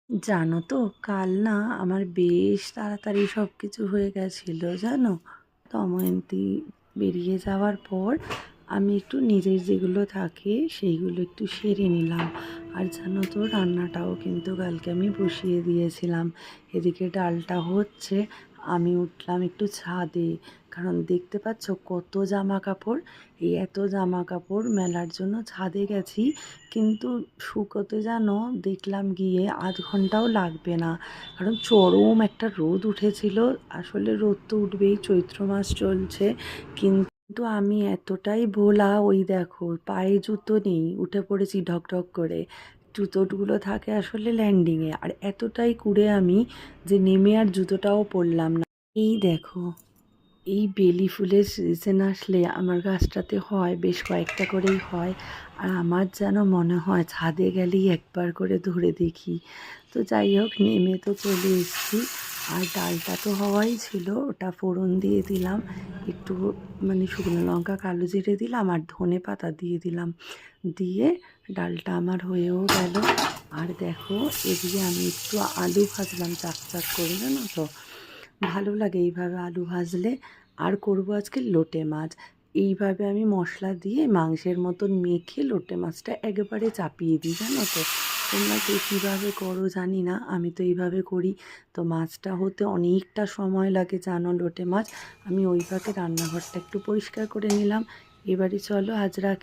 জানো তো, কাল না আমার বেশ তাড়াতাড়ি সব কিছু হয়ে গেছিলো জানো। দময়ন্তী বেরিয়ে যাওয়ার পর আমি একটু নিজের যেগুলো থাকে সেইগুলো একটু সেরে নিলাম। আর জানো তো, রান্নাটাও কিন্তু কালকে আমি বসিয়ে দিয়েছিলাম। এদিকে ডালটা হচ্ছে, আমি উঠলাম একটু ছাদে। কারণ দেখতে পাচ্ছ কত জামা কাপড়। এই এত জামা কাপড় মেলার জন্য ছাদে গেছি, কিন্তু শুকোতে জানো দেখলাম গিয়ে আধ ঘন্টাও লাগবে না। কারণ চরম একটা রোদ উঠেছিল। আসলে রোদ তো উঠবেই, চৈত্র মাস চলছে। কিন্তু আমি এতটাই ভোলা, ওই দেখো পায়ে জুতো নেই, উঠে পড়েছি ঢক ঢক করে। জুতোগুলো থাকে আসলে ল্যান্ডিংয়ে, আর এতটাই কুড়ে আমি যে নেমে আর জুতোটাও পরলাম না। এই দেখো, এই বেলি ফুলের সিজন আসলে আমার গাছটাতে হয়, বেশ কয়েকটা করেই হয়। আর আমার যেন মনে হয় ছাদে গেলেই একবার করে ধরে দেখি। তো যাই হোক, নেমে তো চলে এসেছি। আর ডালটা তো হওয়াই ছিল, ওটা ফোড়ন দিয়ে দিলাম একটু, মানে শুকনো লঙ্কা কালো জিরে দিলাম আর ধনে পাতা দিয়ে দিলাম। দিয়ে ডালটা আমার হয়েও গেল। আর দেখো, এদিকে আমি একটু আলু ভাজলাম চাক চাক করে, জানো তো ভালো লাগে এইভাবে আলু ভাজলে। আর করব আজকে লোটে মাছ। এইভাবে আমি মশলা দিয়ে মাংসের মতন মেখে লোটে মাছটা একেবারে চাপিয়ে দিই, জানো তো। তোমরা কে কীভাবে করো জানি না, আমি তো এইভাবে করি। তো মাছটা হতে অনেকটা সময় লাগে জানো, লোটে মাছ। আমি ওই ফাঁকে রান্নাঘরটা একটু পরিষ্কার করে নিলাম। এবারে চলো আজ রাখি।